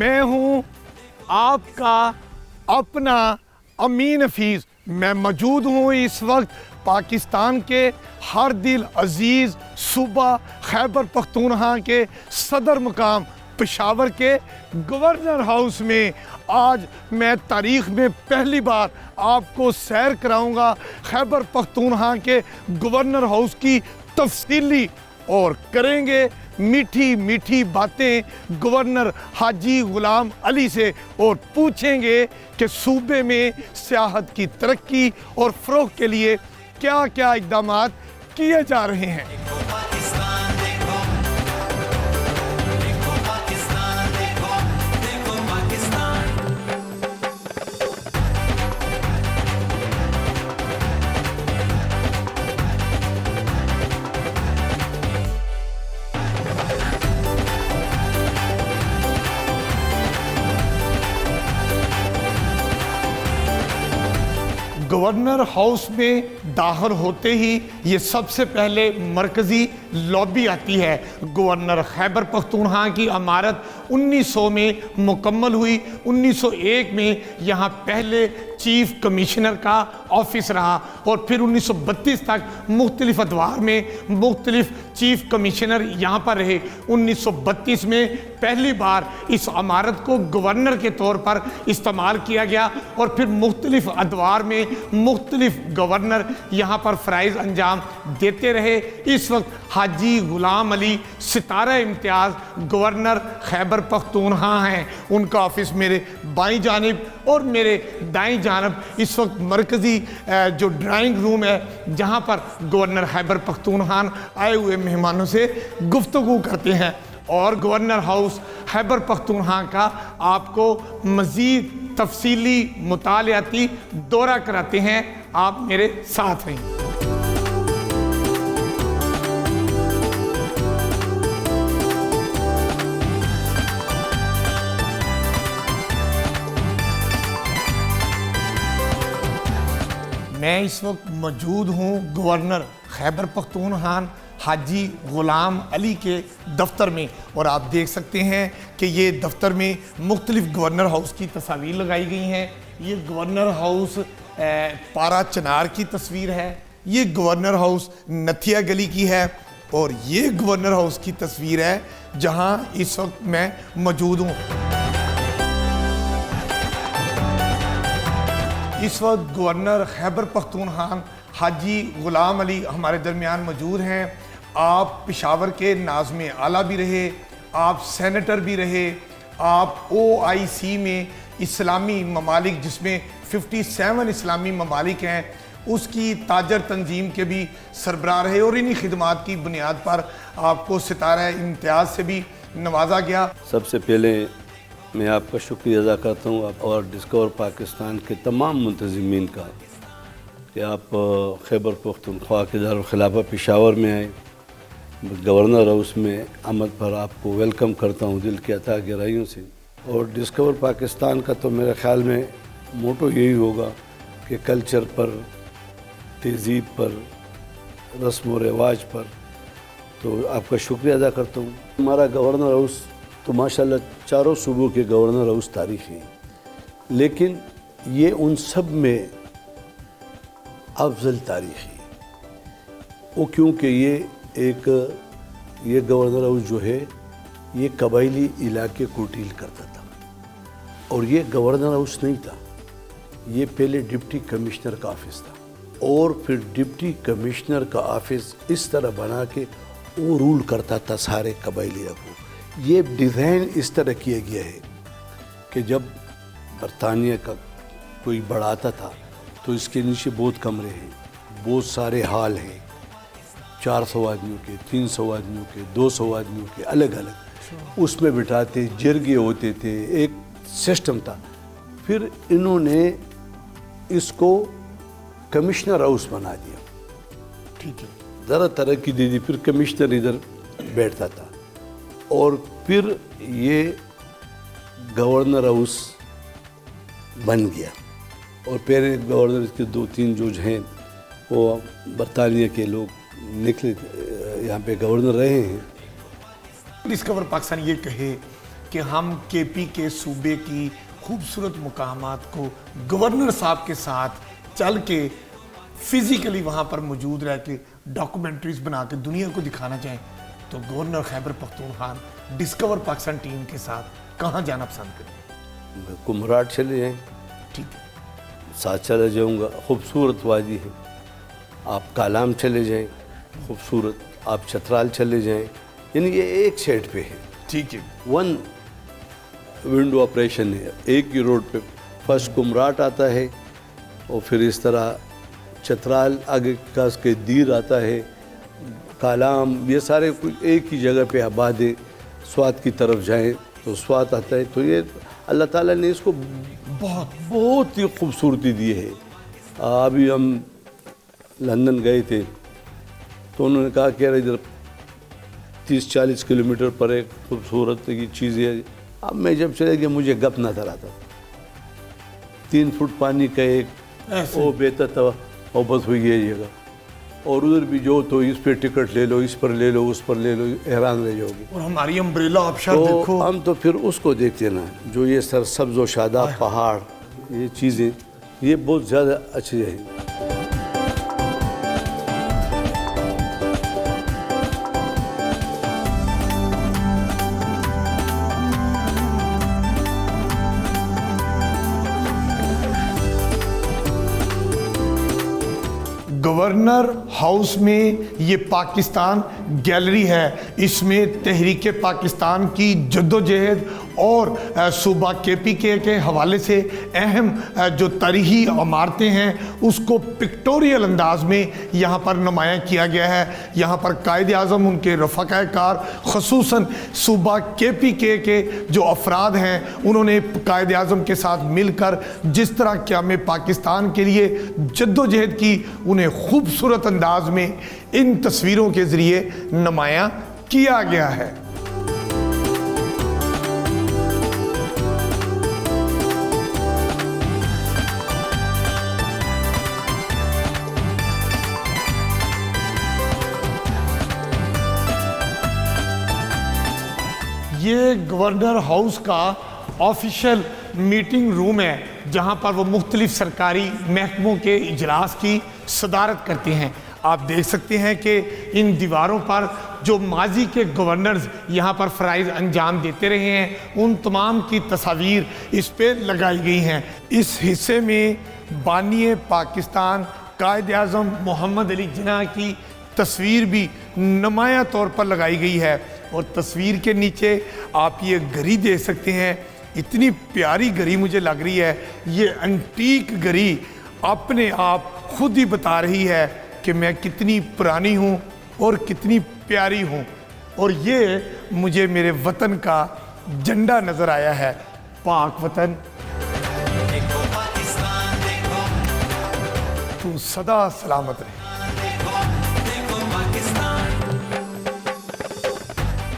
मैं हूं आपका अपना अमीन हफीज़। मैं मौजूद हूं इस वक्त पाकिस्तान के हर दिल अजीज़ सूबा खैबर पख्तूनख्वा के सदर मुकाम पेशावर के गवर्नर हाउस में। आज मैं तारीख़ में पहली बार आपको सैर कराऊंगा खैबर पख्तूनख्वा के गवर्नर हाउस की तफसीली, और करेंगे मीठी मीठी बातें गवर्नर हाजी गुलाम अली से, और पूछेंगे कि सूबे में सियाहत की तरक्की और फ़रोग़ के लिए क्या क्या इक़दामात किए जा रहे हैं। गवर्नर हाउस में दाखिल होते ही ये सबसे पहले मरकज़ी लॉबी आती है। गवर्नर खैबर पख्तूनख्वा की इमारत 1900 में मुकम्मल हुई। 1901 में यहाँ पहले चीफ कमिश्नर का ऑफिस रहा और फिर 1932 तक मुख्तलिफ अदवार में मुख्तलिफ चीफ कमिश्नर यहाँ पर रहे। 1932 में पहली बार इस इमारत को गवर्नर के तौर पर इस्तेमाल किया गया और फिर मुख्तलिफ अदवार में मुख्तलिफ गवर्नर यहाँ पर फ़राइज़ अंजाम देते रहे। इस वक्त हाजी गुलाम अली सितारा इम्तियाज़ गवर्नर खैबर पख्तूनख्वा हैं। उनका ऑफिस मेरे बाईं जानिब और मेरे दाईं जानिब इस वक्त मरकज़ी जो ड्राइंग रूम है, जहाँ पर गवर्नर खैबर पख्तूनख्वा आए हुए मेहमानों से गुफ्तगू करते हैं। और गवर्नर हाउस खैबर पख्तूनख्वा का आपको मज़ीद तफसीली मुतालियाती दौरा कराते हैं। आप मेरे साथ रहें। मैं इस वक्त मौजूद हूँ गवर्नर खैबर पख्तूनख्वा हाजी गुलाम अली के दफ्तर में, और आप देख सकते हैं कि ये दफ्तर में मुख्तलिफ गवर्नर हाउस की तस्वीर लगाई गई हैं। ये गवर्नर हाउस पारा चनार की तस्वीर है, ये गवर्नर हाउस नथिया गली की है, और ये गवर्नर हाउस की तस्वीर है जहां इस वक्त मैं मौजूद हूँ। इस वक्त गवर्नर खैबर पख्तूनख्वा हाजी गुलाम अली हमारे दरमियान मौजूद हैं। आप पेशावर के नाज़िम आला भी रहे, आप सेनेटर भी रहे, आप OIC में इस्लामी ममालिक जिसमें 57 इस्लामी ममालिक हैं उसकी ताजर तंजीम के भी सरबराह रहे, और इन्हीं खिदमात की बुनियाद पर आपको सितारा इम्तियाज़ से भी नवाजा गया। सबसे पहले मैं आपका शुक्रिया अदा करता हूँ और डिस्कवर पाकिस्तान के तमाम मुंतज़िमीन का कि आप खैबर पख्तूनख्वा के दारुल खिलाफा पेशावर में आए। गवर्नर हाउस में आमद पर आपको वेलकम करता हूँ दिल के अता गहराइयों से। और डिस्कवर पाकिस्तान का तो मेरे ख़्याल में मोटो यही होगा कि कल्चर पर, तहज़ीब पर, रस्म व रिवाज पर, तो आपका शुक्रिया अदा करता हूँ। हमारा गवर्नर हाउस तो माशाल्लाह चारों सूबों के गवर्नर हाउस तारीख़ी हैं, लेकिन ये उन सब में अफजल तारीख़ी वो, क्योंकि ये गवर्नर हाउस जो है ये कबायली इलाके को डील करता था, और ये गवर्नर हाउस नहीं था, ये पहले डिप्टी कमिश्नर का ऑफिस था, और फिर डिप्टी कमिश्नर का ऑफिस इस तरह बना के वो रूल करता था सारे कबायली इलाकों। ये डिज़ाइन इस तरह किया गया है कि जब बरतानिया का कोई बढ़ाता था तो इसके नीचे बहुत कमरे हैं, बहुत सारे हाल हैं, 400 आदमियों के, 300 आदमियों के, 200 आदमियों के, अलग अलग उसमें बिठाते, जरगे होते थे, एक सिस्टम था। फिर इन्होंने इसको कमिश्नर हाउस बना दिया, ठीक है, ज़रा तरक्की दे दी। फिर कमिश्नर इधर बैठता था, और फिर ये गवर्नर हाउस बन गया, और पहले गवर्नर के 2-3 जो हैं वो बरतानिया के लोग निकले, यहाँ पे गवर्नर रहे हैं। डिस्कवर पाकिस्तान ये कहे कि हम केपी के सूबे की खूबसूरत मुकामात को गवर्नर साहब के साथ चल के फिजिकली वहाँ पर मौजूद रह के डॉक्यूमेंट्रीज बना के दुनिया को दिखाना चाहें, तो governor Khyber Pakhtunkhwa discover Pakistan team के साथ कहाँ जाना पसंद करें? कुमराट चले जाएँ, ठीक है, साथ चला जाऊँगा, खूबसूरत वादी है। आप कालाम चले जाएँ, खूबसूरत, आप चतराल चले जाएँ, यानी ये एक साइड पे है, ठीक है, वन विंडो ऑपरेशन है, एक ही रोड पे। फर्स्ट कुमराट आता है और फिर इस तरह चतराल आगे का उसके दीर आता है, कालाम, ये सारे कुछ एक ही जगह पे आबाद है। स्वात की तरफ जाएं तो स्वात आता है। तो ये अल्लाह ताला ने इसको बहुत ही खूबसूरती दी है। अभी हम लंदन गए थे तो उन्होंने कहा कि यार इधर 30-40 किलोमीटर पर एक खूबसूरत की चीज़ है। अब मैं जब चले गया मुझे गप नजर आता, 3 फुट पानी का एक वो बेहतर था और बस हुई ये जगह। और उधर भी जो तो इस पे टिकट ले लो, इस पर ले लो, उस पर ले लो, हैरान रह जाओगे। और हमारी अम्ब्रेला आबशार तो देखो, हम तो फिर उसको देखते ना, जो ये सरसब्ज व शादाब पहाड़, ये चीज़ें, ये बहुत ज़्यादा अच्छी है। गवर्नर हाउस में ये पाकिस्तान गैलरी है। इसमें तहरीक पाकिस्तान की जद्दोजहद और सूबा केपीके के हवाले से अहम जो तारीखी इमारतें हैं उसको पिक्टोरियल अंदाज में यहाँ पर नुमायाँ किया गया है। यहाँ पर कायद आज़म, उनके रफ़ाक़ाए कार, ख़ुसूसन सूबा केपीके के जो अफराद हैं, उन्होंने कायद आज़म के साथ मिलकर जिस तरह क़याम पाकिस्तान के लिए जद्दोजहद की, उन्हें खूबसूरत अंदाज में इन तस्वीरों के ज़रिए नुमायाँ किया गया है। ये गवर्नर हाउस का ऑफिशियल मीटिंग रूम है जहां पर वो मुख्तलिफ सरकारी महकमों के इजलास की सदारत करते हैं। आप देख सकते हैं कि इन दीवारों पर जो माजी के गवर्नर्स यहाँ पर फ़राइज़ अंजाम देते रहे हैं, उन तमाम की तस्वीर इस पे लगाई गई हैं। इस हिस्से में बानी पाकिस्तान कायद आज़म मोहम्मद अली जिन्ना की तस्वीर भी नुमाया तौर पर लगाई गई है। और तस्वीर के नीचे आप ये घड़ी देख सकते हैं, इतनी प्यारी घड़ी मुझे लग रही है। ये एंटीक घड़ी अपने आप खुद ही बता रही है कि मैं कितनी पुरानी हूँ और कितनी प्यारी हूँ। और ये मुझे मेरे वतन का झंडा नज़र आया है, पाक वतन। देखो पाकिस्तान, देखो तू सदा सलामत रहे।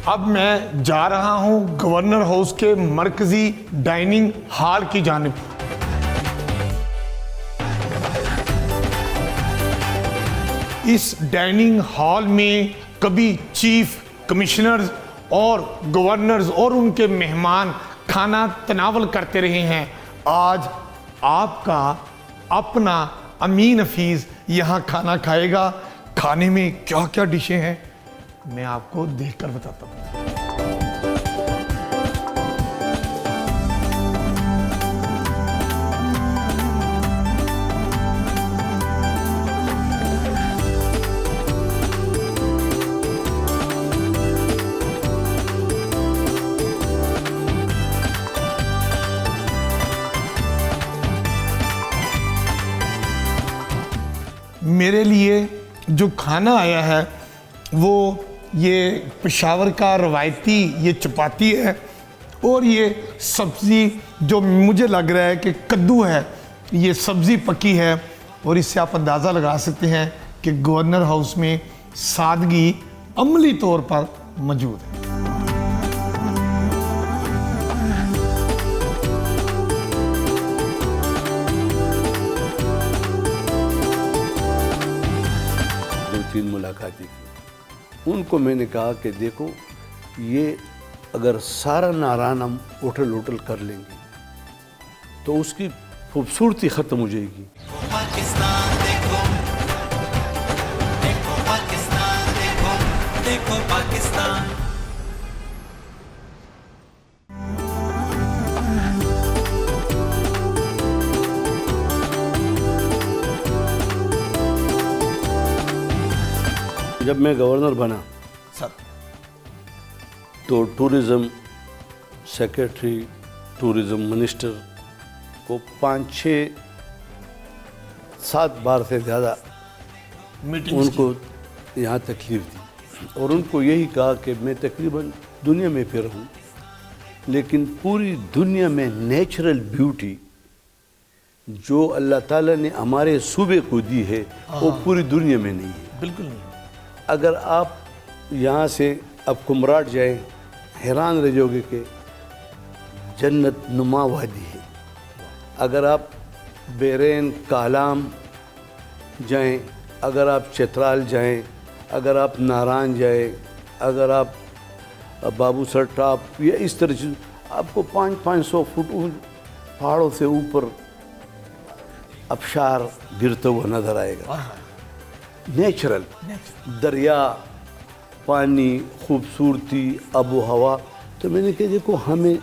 अब मैं जा रहा हूं गवर्नर हाउस के मरकजी डाइनिंग हॉल की जानिब। इस डाइनिंग हॉल में कभी चीफ कमिश्नर्स और गवर्नर्स और उनके मेहमान खाना तनावल करते रहे हैं। आज आपका अपना अमीन हफीज़ यहाँ खाना खाएगा। खाने में क्या क्या डिशें हैं मैं आपको देखकर बताता हूँ। मेरे लिए जो खाना आया है वो ये पेशावर का रवायती ये चपाती है और ये सब्ज़ी जो मुझे लग रहा है कि कद्दू है। ये सब्ज़ी पकी है और इससे आप अंदाज़ा लगा सकते हैं कि गवर्नर हाउस में सादगी अमली तौर पर मौजूद है। मुलाकाती की, उनको मैंने कहा कि देखो ये अगर सारा नारायण हम उठल उठल कर लेंगे तो उसकी खूबसूरती ख़त्म हो जाएगी। पाकिस्तान देखो, देखो पाकिस्तान देखो, देखो पाकिस्तान। जब मैं गवर्नर बना सर, तो टूरिज़्म सेक्रेटरी, टूरिज़्म मिनिस्टर को 5, 6, 7 बार से ज़्यादा मीटिंग उनको यहाँ तकलीफ़ दी और उनको यही कहा कि मैं तकरीबन दुनिया में फिर हूँ, लेकिन पूरी दुनिया में नेचुरल ब्यूटी जो अल्लाह ताला ने हमारे सूबे को दी है वो पूरी दुनिया में नहीं है। बिल्कुल नहीं। अगर आप यहाँ से अब कुमराट जाए, हैरान रह जाओगे कि जन्नत नुमा वादी है। अगर आप बेरैन कालाम जाएं, अगर आप चित्राल जाएं, अगर आप नारायण जाएं, अगर आप बाबू सर टॉप या इस तरह से आपको 500-500 फुट पहाड़ों से ऊपर आबशार गिरता हुआ नज़र आएगा। नेचुरल दरिया, पानी, खूबसूरती, आबो हवा। तो मैंने कहा देखो हमें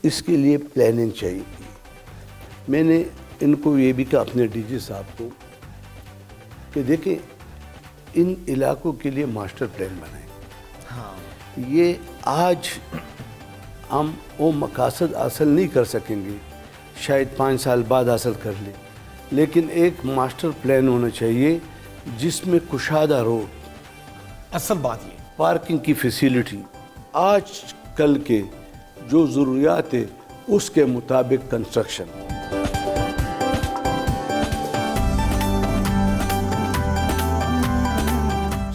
इसके लिए प्लानिंग चाहिए। मैंने इनको ये भी कहा अपने डीजी साहब को कि देखें इन इलाकों के लिए मास्टर प्लान बनाएं। हाँ। ये आज हम वो मकासद हासिल नहीं कर सकेंगे, शायद 5 साल बाद हासिल कर ले, लेकिन एक मास्टर प्लान होना चाहिए जिसमें कुशादा रोड, असल बात ये पार्किंग की फैसिलिटी, आज कल के जो ज़रूरियात है उसके मुताबिक कंस्ट्रक्शन।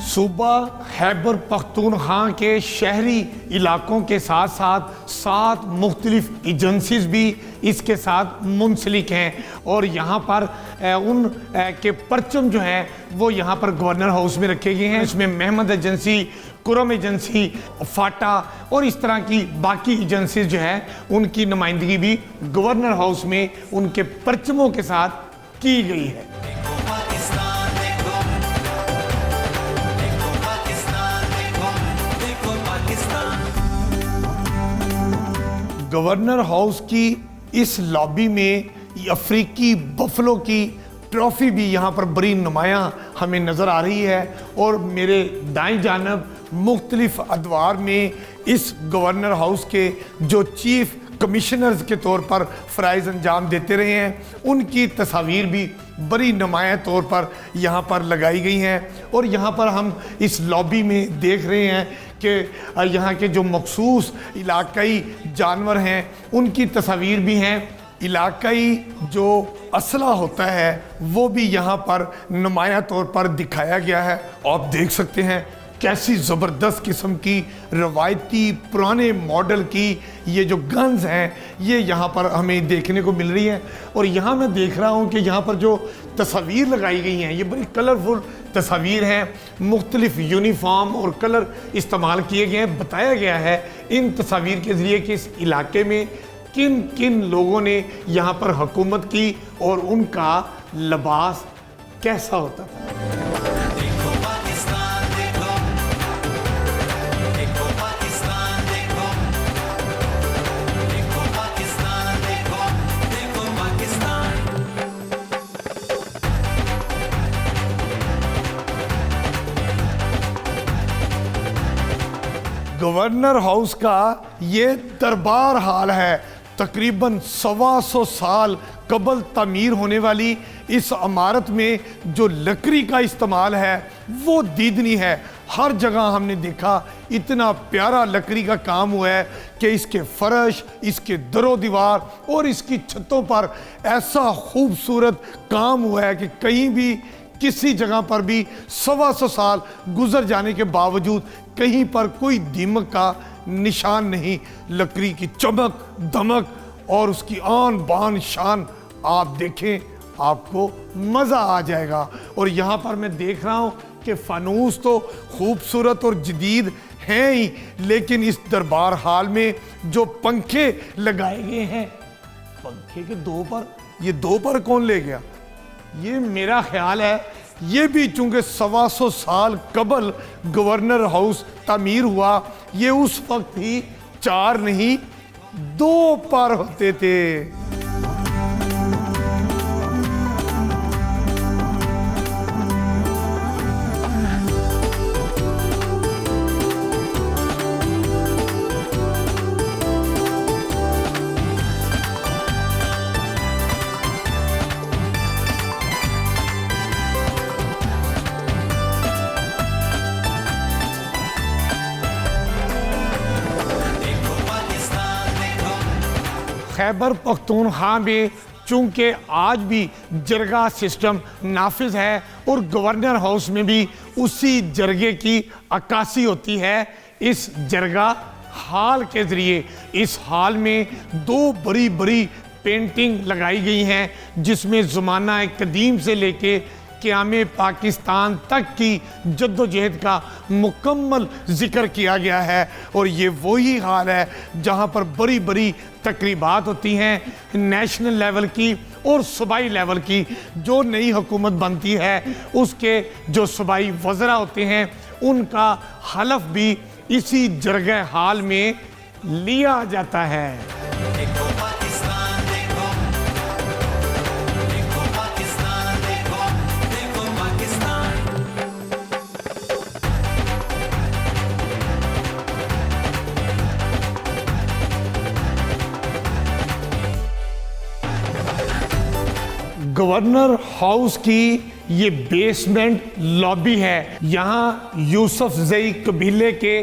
सूबा खैबर पख्तूनख्वा के शहरी इलाकों के साथ साथ 7 मुख्तलिफ एजेंसीज भी इसके साथ मुंसलिक हैं और यहाँ पर उन के परचम जो हैं वो यहाँ पर गवर्नर हाउस में रखे गए हैं। इसमें महमद एजेंसी, कुरम एजेंसी, फाटा और इस तरह की बाकी एजेंसीज जो है उनकी नुमाइंदगी भी गवर्नर हाउस में उनके परचमों के साथ की गई है। गवर्नर हाउस की इस लॉबी में अफ्रीकी बफलो की ट्रॉफी भी यहाँ पर बड़ी नुमायाँ हमें नज़र आ रही है और मेरे दाएं जानब मुख्तलिफ अदवार में इस गवर्नर हाउस के जो चीफ कमिश्नर्स के तौर पर फ़राइज़ अंजाम देते रहे हैं उनकी तस्वीर भी बड़ी नुमाया तौर पर यहाँ पर लगाई गई हैं। और यहाँ पर हम इस लॉबी में देख रहे हैं कि यहाँ के जो मखसूस इलाकाई जानवर हैं उनकी तस्वीर भी हैं। इलाकाई जो असला होता है वो भी यहाँ पर नुमाया तौर पर दिखाया गया है। आप देख सकते हैं कैसी ज़बरदस्त किस्म की रवायती पुराने मॉडल की ये जो गन्स हैं ये यहाँ पर हमें देखने को मिल रही हैं। और यहाँ मैं देख रहा हूँ कि यहाँ पर जो तस्वीर लगाई गई हैं ये बड़ी कलरफुल तस्वीर हैं, मुख्तलिफ यूनिफॉर्म और कलर इस्तेमाल किए गए हैं। बताया गया है इन तस्वीर के ज़रिए कि इस इलाके में किन किन लोगों ने यहाँ पर हुकूमत की और उनका लिबास कैसा होता था। गवर्नर हाउस का ये दरबार हाल है। तकरीबन 125 साल कबल तामीर होने वाली इस इमारत में जो लकड़ी का इस्तेमाल है वो दीदनी है। हर जगह हमने देखा इतना प्यारा लकड़ी का काम हुआ है कि इसके फर्श, इसके दरो दीवार और इसकी छतों पर ऐसा खूबसूरत काम हुआ है कि कहीं भी किसी जगह पर भी 125 साल गुजर जाने के बावजूद कहीं पर कोई दीमक का निशान नहीं। लकड़ी की चमक दमक और उसकी आन बान शान आप देखें आपको मज़ा आ जाएगा। और यहाँ पर मैं देख रहा हूँ कि फ़ानूस तो खूबसूरत और जदीद हैं ही, लेकिन इस दरबार हाल में जो पंखे लगाए गए हैं, पंखे के दो पर, ये दो पर कौन ले गया? ये मेरा ख्याल है ये भी चूंकि 125 साल कबल गवर्नर हाउस तामीर हुआ, ये उस वक्त ही 4 नहीं 2 पर होते थे। देखो पाकिस्तान देखो, खैबर पख्तूनख्वा में चूंकि आज भी जरगा सिस्टम नाफिज है और गवर्नर हाउस में भी उसी जरगे की अक्कासी होती है इस जरगा हाल के ज़रिए। इस हाल में 2 बड़ी बड़ी पेंटिंग लगाई गई हैं जिसमें ज़माना कदीम से लेके क़याम पाकिस्तान तक की जद्दोजहद का मुकम्मल जिक्र किया गया है। और ये वही हाल है जहाँ पर बड़ी बड़ी तकरीबात होती हैं नेशनल लेवल की और सूबाई लेवल की। जो नई हुकूमत बनती है उसके जो सूबाई वज़रा होते हैं उनका हलफ भी इसी जरगा हाल में लिया जाता है। देखो पाकिस्तान देखो, देखो पाकिस्तान देखो, देखो पाकिस्तान। गवर्नर हाउस की ये बेसमेंट लॉबी है। यहाँ यूसुफ जई कबीले के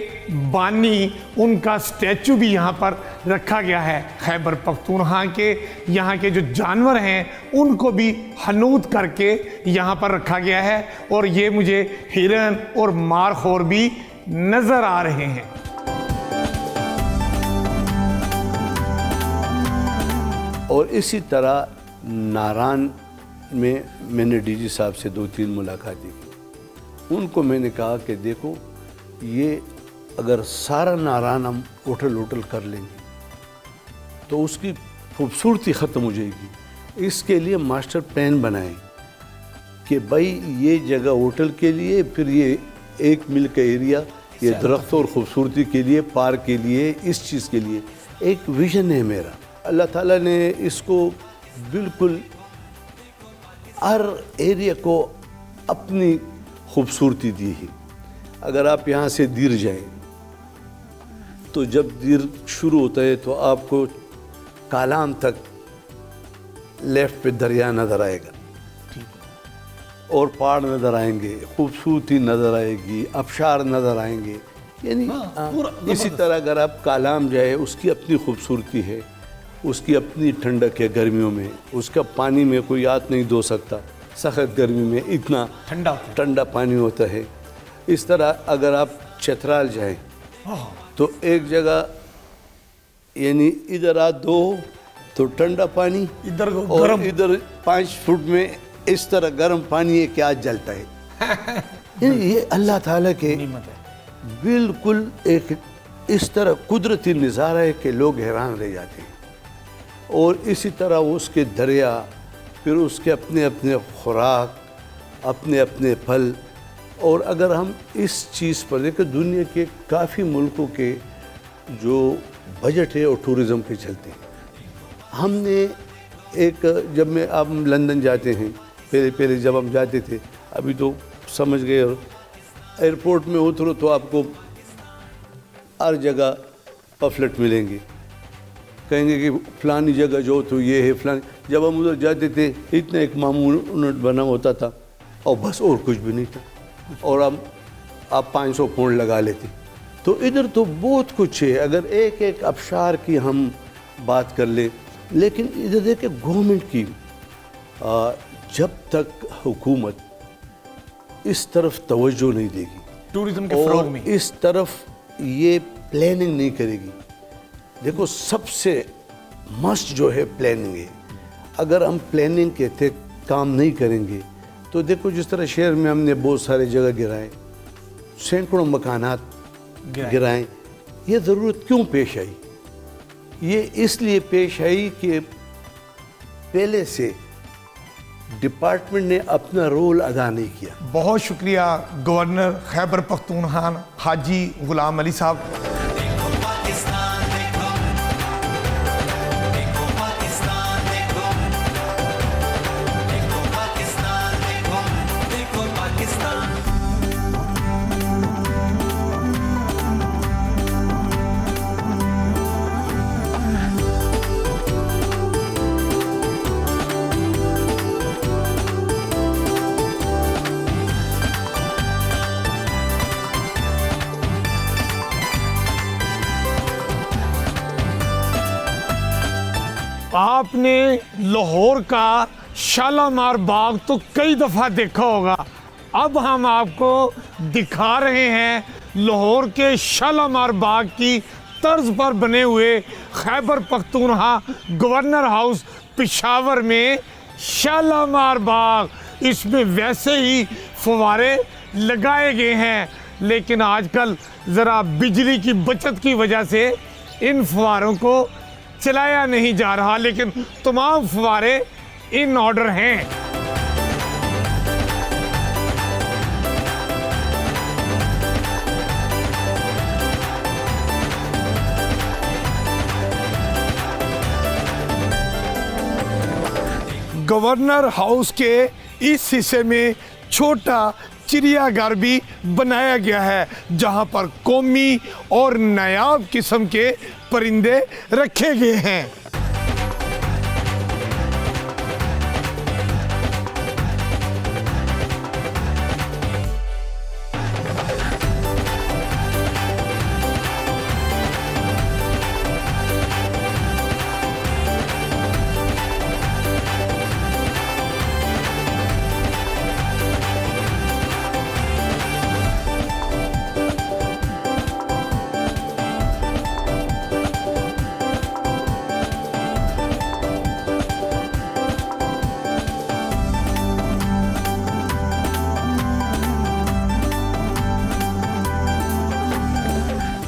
बानी, उनका स्टैचू भी यहाँ पर रखा गया है। खैबर पख्तूनख्वा के यहाँ के जो जानवर हैं उनको भी हनूत करके यहाँ पर रखा गया है। और ये मुझे हिरन और मारखोर भी नज़र आ रहे हैं। और इसी तरह नारायण में मैंने डीजी साहब से 2-3 मुलाकातें की। उनको मैंने कहा कि देखो ये अगर सारा नारायण हम होटल कर लेंगे तो उसकी खूबसूरती ख़त्म हो जाएगी। इसके लिए मास्टर प्लान बनाएं कि भाई ये जगह होटल के लिए, फिर ये 1 मील का एरिया ये दरख्तों और ख़ूबसूरती के लिए, पार्क के लिए, इस चीज़ के लिए एक विज़न है मेरा। अल्लाह ताला ने इसको बिल्कुल हर एरिया को अपनी खूबसूरती दी है। अगर आप यहाँ से दीर जाएं तो जब दीर शुरू होता है तो आपको कालाम तक लेफ़्ट पे दरिया नज़र आएगा और पहाड़ नज़र आएंगे, खूबसूरती नज़र आएगी, आबशार नज़र आएंगे। यानी इसी तरह अगर आप कालाम जाए उसकी अपनी खूबसूरती है, उसकी अपनी ठंडक है गर्मियों में, उसका पानी में कोई हाथ नहीं धो सकता, सख्त गर्मी में इतना ठंडा पानी होता है। इस तरह अगर आप चतराल जाएं तो एक जगह यानी इधर हाथ धो तो ठंडा पानी, इधर और गर्म, इधर 5 फुट में इस तरह गर्म पानी है कि आज जलता है। ये अल्लाह ताला के बिल्कुल एक इस तरह कुदरती नज़ारा है कि लोग हैरान रह जाते हैं। और इसी तरह उसके दरिया, फिर उसके अपने अपने खुराक, अपने अपने फल। और अगर हम इस चीज़ पर देखें दुनिया के काफ़ी मुल्कों के जो बजट है और टूरिज़म के चलते हैं। हमने एक जब मैं अब लंदन जाते हैं, पहले जब हम जाते थे, अभी तो समझ गए, और एयरपोर्ट में उतरो तो आपको हर जगह पफलेट मिलेंगे, कहेंगे कि फ़लानी जगह जो तो ये है फ़लानी। जब हम उधर जाते थे इतना एक मामूल बना होता था और बस और कुछ भी नहीं था, और आप 500 पाउंड लगा लेते। तो इधर तो बहुत कुछ है। अगर एक एक अबशार की हम बात कर ले, लेकिन इधर देखे गवर्नमेंट की जब तक हुकूमत इस तरफ तवज्जो नहीं देगी, टूरिज्म के फ़रोग़ में इस तरफ ये प्लानिंग नहीं करेगी। देखो सबसे मस्ट जो है प्लानिंग है। अगर हम प्लानिंग के थे काम नहीं करेंगे तो देखो जिस तरह शहर में हमने बहुत सारे जगह गिराए, सैकड़ों मकानात गिराएं। ये ज़रूरत क्यों पेश आई? ये इसलिए पेश आई कि पहले से डिपार्टमेंट ने अपना रोल अदा नहीं किया। बहुत शुक्रिया गवर्नर खैबर पख्तूनख्वा हाजी गुलाम अली साहब। देखो पाकिस्तान देखो, देखो पाकिस्तान देखो, देखो पाकिस्तान देखो, देखो पाकिस्तान। आपने लाहौर का शालामार बाग तो कई दफ़ा देखा होगा। अब हम आपको दिखा रहे हैं लाहौर के शालामार बाग की तर्ज पर बने हुए खैबर पख्तूनख्वा गवर्नर हाउस पेशावर में शालामार बाग। इसमें वैसे ही फव्वारे लगाए गए हैं, लेकिन आजकल ज़रा बिजली की बचत की वजह से इन फव्वारों को चलाया नहीं जा रहा, लेकिन तमाम फव्वारे इन ऑर्डर हैं। गवर्नर हाउस के इस हिस्से में छोटा चिड़ियाघर भी बनाया गया है, जहां पर कौमी और नायाब किस्म के परिंदे रखे गए हैं।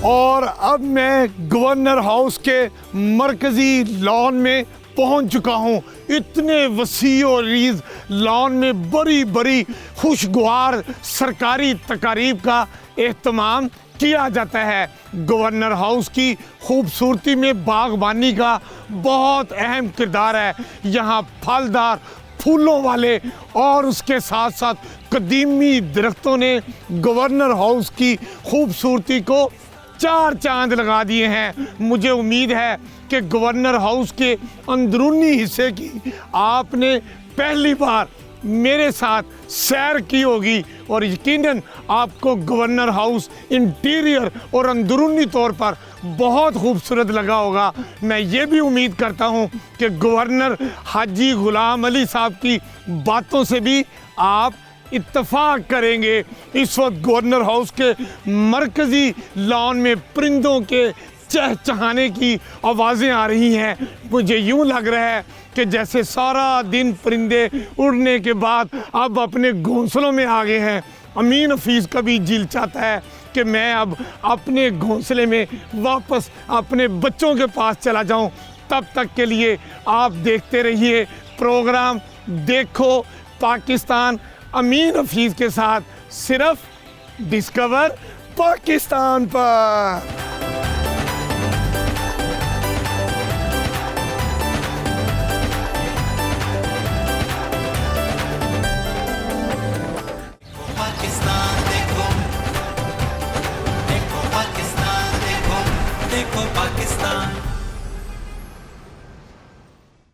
और अब मैं गवर्नर हाउस के मरकजी लॉन में पहुंच चुका हूं। इतने वसी और रीज़ लॉन में बड़ी बड़ी खुशगवार सरकारी तकारीब का एहतमाम किया जाता है। गवर्नर हाउस की खूबसूरती में बागबानी का बहुत अहम किरदार है। यहाँ फलदार फूलों वाले और उसके साथ साथ कदीमी दरख्तों ने गवर्नर हाउस की खूबसूरती को चार चांद लगा दिए हैं। मुझे उम्मीद है कि गवर्नर हाउस के अंदरूनी हिस्से की आपने पहली बार मेरे साथ सैर की होगी और यकीनन आपको गवर्नर हाउस इंटीरियर और अंदरूनी तौर पर बहुत खूबसूरत लगा होगा। मैं ये भी उम्मीद करता हूँ कि गवर्नर हाजी गुलाम अली साहब की बातों से भी आप इत्तफाक करेंगे। इस वक्त गवर्नर हाउस के मरकजी लॉन में परिंदों के चहचहाने की आवाज़ें आ रही हैं। मुझे यूँ लग रहा है कि जैसे सारा दिन परिंदे उड़ने के बाद अब अपने घोंसलों में आ गए हैं। अमीन हफीज़ का भी दिल चाहता है कि मैं अब अपने घोंसले में वापस अपने बच्चों के पास चला जाऊं। तब तक के लिए आप देखते रहिए प्रोग्राम देखो पाकिस्तान अमीन हफीज़ के साथ, सिर्फ डिस्कवर पाकिस्तान पर।